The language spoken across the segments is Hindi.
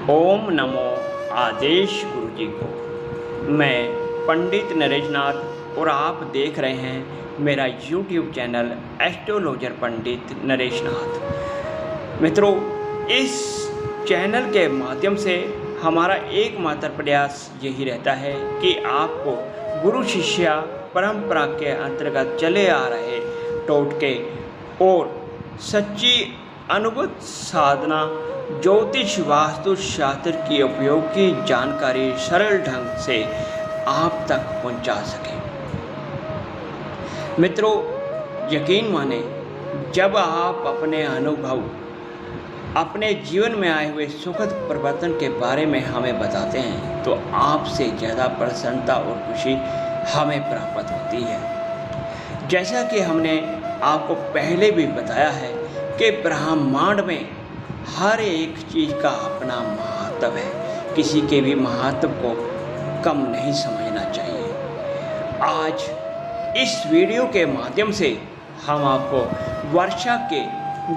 ओम नमो आदेश गुरु जी को। मैं पंडित नरेश नाथ और आप देख रहे हैं मेरा यूट्यूब चैनल एस्ट्रोलॉजर पंडित नरेश नाथ। मित्रों, इस चैनल के माध्यम से हमारा एकमात्र प्रयास यही रहता है कि आपको गुरु शिष्या परंपरा के अंतर्गत चले आ रहे टोटके और सच्ची अनुभूत साधना ज्योतिष वास्तु शास्त्र की उपयोगी जानकारी सरल ढंग से आप तक पहुंचा सके। मित्रों, यकीन माने, जब आप अपने अनुभव अपने जीवन में आए हुए सुखद परिवर्तन के बारे में हमें बताते हैं तो आपसे ज़्यादा प्रसन्नता और खुशी हमें प्राप्त होती है। जैसा कि हमने आपको पहले भी बताया है कि ब्रह्मांड में हर एक चीज़ का अपना महत्व है, किसी के भी महत्व को कम नहीं समझना चाहिए। आज इस वीडियो के माध्यम से हम आपको वर्षा के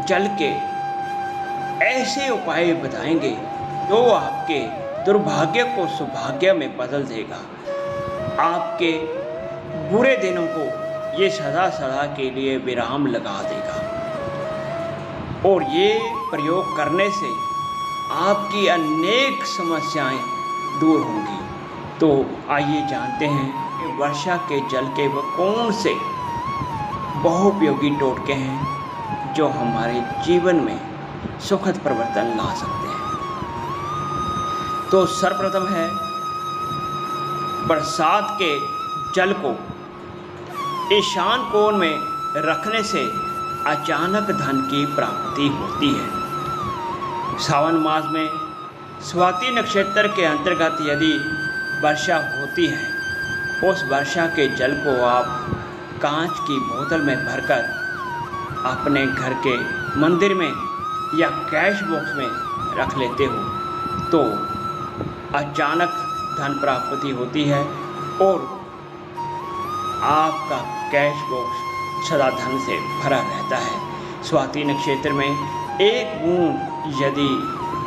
जल के ऐसे उपाय बताएंगे जो आपके दुर्भाग्य को सौभाग्य में बदल देगा, आपके बुरे दिनों को ये सदा सदा के लिए विराम लगा देगा और ये प्रयोग करने से आपकी अनेक समस्याएं दूर होंगी। तो आइए जानते हैं कि वर्षा के जल के वो कौन से बहुपयोगी टोटके हैं जो हमारे जीवन में सुखद परिवर्तन ला सकते हैं। तो सर्वप्रथम है, बरसात के जल को ईशान कोण में रखने से अचानक धन की प्राप्ति होती है। सावन मास में स्वाति नक्षत्र के अंतर्गत यदि वर्षा होती है, उस वर्षा के जल को आप कांच की बोतल में भरकर अपने घर के मंदिर में या कैश बॉक्स में रख लेते हो तो अचानक धन प्राप्ति होती है और आपका कैश बॉक्स सदा धन से भरा रहता है। स्वाति नक्षत्र में एक बूंद यदि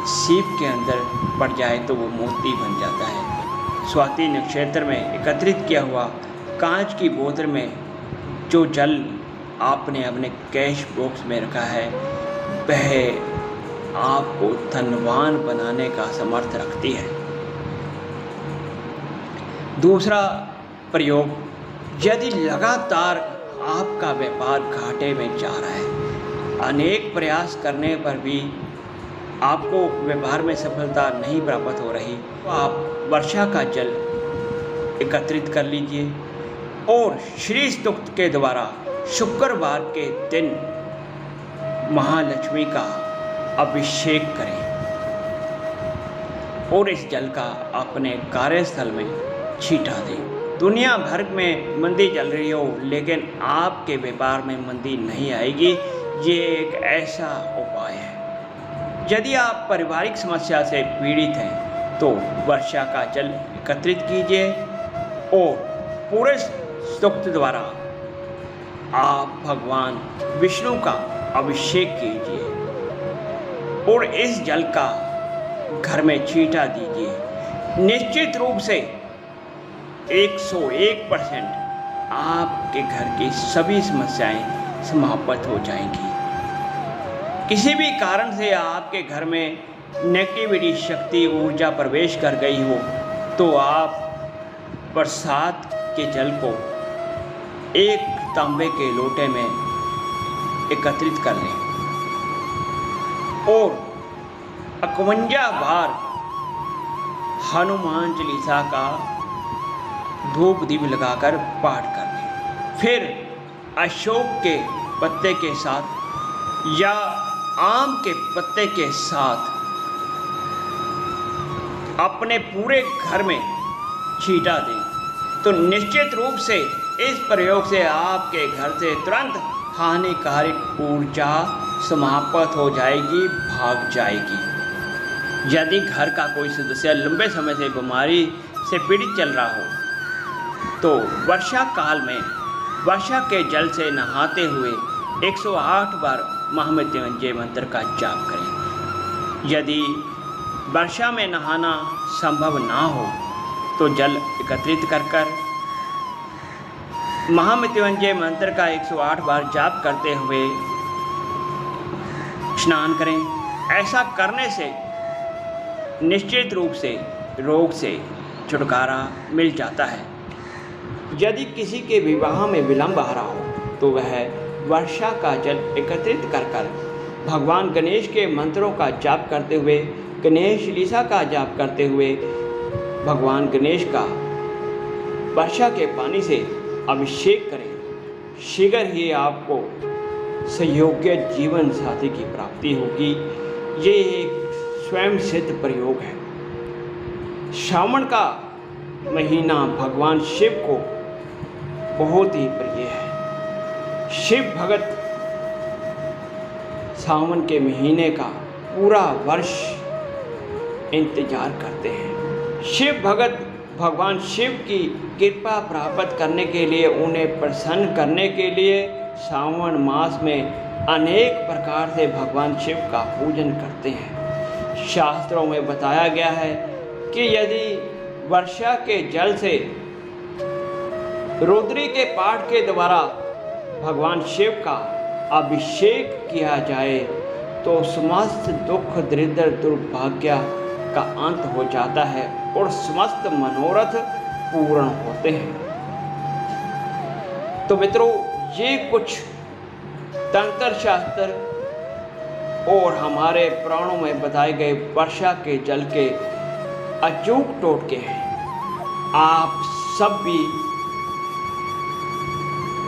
सीप के अंदर पड़ जाए तो वो मोती बन जाता है। स्वाति नक्षत्र में एकत्रित किया हुआ कांच की बोतल में जो जल आपने अपने कैश बॉक्स में रखा है वह आपको धनवान बनाने का समर्थ रखती है। दूसरा प्रयोग, यदि लगातार आपका व्यापार घाटे में जा रहा है, अनेक प्रयास करने पर भी आपको व्यापार में सफलता नहीं प्राप्त हो रही, तो आप वर्षा का जल एकत्रित कर लीजिए और श्री स्तुक्त के द्वारा शुक्रवार के दिन महालक्ष्मी का अभिषेक करें और इस जल का अपने कार्यस्थल में छींटा दें। दुनिया भर में मंदी चल रही हो लेकिन आपके व्यापार में मंदी नहीं आएगी, ये एक ऐसा उपाय है। यदि आप पारिवारिक समस्या से पीड़ित हैं तो वर्षा का जल एकत्रित कीजिए और पूरे स्तुक्त द्वारा आप भगवान विष्णु का अभिषेक कीजिए और इस जल का घर में छींटा दीजिए। निश्चित रूप से 101% आपके घर की सभी समस्याएं समाप्त हो जाएंगी। किसी भी कारण से आपके घर में नेगेटिविटी शक्ति ऊर्जा प्रवेश कर गई हो तो आप बरसात के जल को एक तांबे के लोटे में एकत्रित कर लें और 51 बार हनुमान चालीसा का धूप दीप लगाकर पाठ कर लें। फिर अशोक के पत्ते के साथ या आम के पत्ते के साथ अपने पूरे घर में छींटा दें तो निश्चित रूप से इस प्रयोग से आपके घर से तुरंत हानिकारक ऊर्जा समाप्त हो जाएगी, भाग जाएगी। यदि घर का कोई सदस्य लंबे समय से बीमारी से पीड़ित चल रहा हो तो वर्षा काल में वर्षा के जल से नहाते हुए 108 बार महामृत्युंजय मंत्र का जाप करें। यदि वर्षा में नहाना संभव ना हो तो जल एकत्रित कर महामृत्युंजय मंत्र का 108 बार जाप करते हुए स्नान करें। ऐसा करने से निश्चित रूप से रोग से छुटकारा मिल जाता है। यदि किसी के विवाह में विलंब आ रहा हो तो वह वर्षा का जल एकत्रित कर भगवान गणेश के मंत्रों का जाप करते हुए, गणेश चालीसा का जाप करते हुए भगवान गणेश का वर्षा के पानी से अभिषेक करें। शीघ्र ही आपको सुयोग्य जीवन साथी की प्राप्ति होगी। ये एक स्वयं सिद्ध प्रयोग है। श्रावण का महीना भगवान शिव को बहुत ही प्रिय है। शिव भगत सावन के महीने का पूरा वर्ष इंतजार करते हैं। शिव भगत भगवान शिव की कृपा प्राप्त करने के लिए, उन्हें प्रसन्न करने के लिए सावन मास में अनेक प्रकार से भगवान शिव का पूजन करते हैं। शास्त्रों में बताया गया है कि यदि वर्षा के जल से रुद्री के पाठ के द्वारा भगवान शिव का अभिषेक किया जाए तो समस्त दुख दरिद्र दुर्भाग्य का अंत हो जाता है और समस्त मनोरथ पूर्ण होते हैं। तो मित्रों, ये कुछ तंत्र शास्त्र और हमारे पुराणों में बताए गए वर्षा के जल के अचूक टोटके हैं। आप सब भी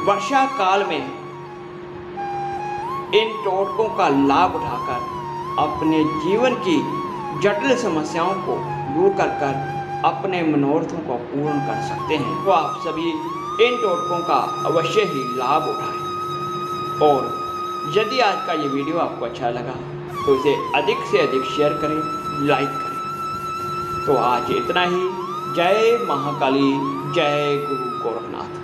वर्षा काल में इन टोटकों का लाभ उठाकर अपने जीवन की जटिल समस्याओं को दूर कर अपने मनोरथों को पूर्ण कर सकते हैं। तो आप सभी इन टोटकों का अवश्य ही लाभ उठाएं। और यदि आज का ये वीडियो आपको अच्छा लगा तो इसे अधिक से अधिक शेयर करें, लाइक करें। तो आज इतना ही। जय महाकाली, जय गुरु गोरखनाथ।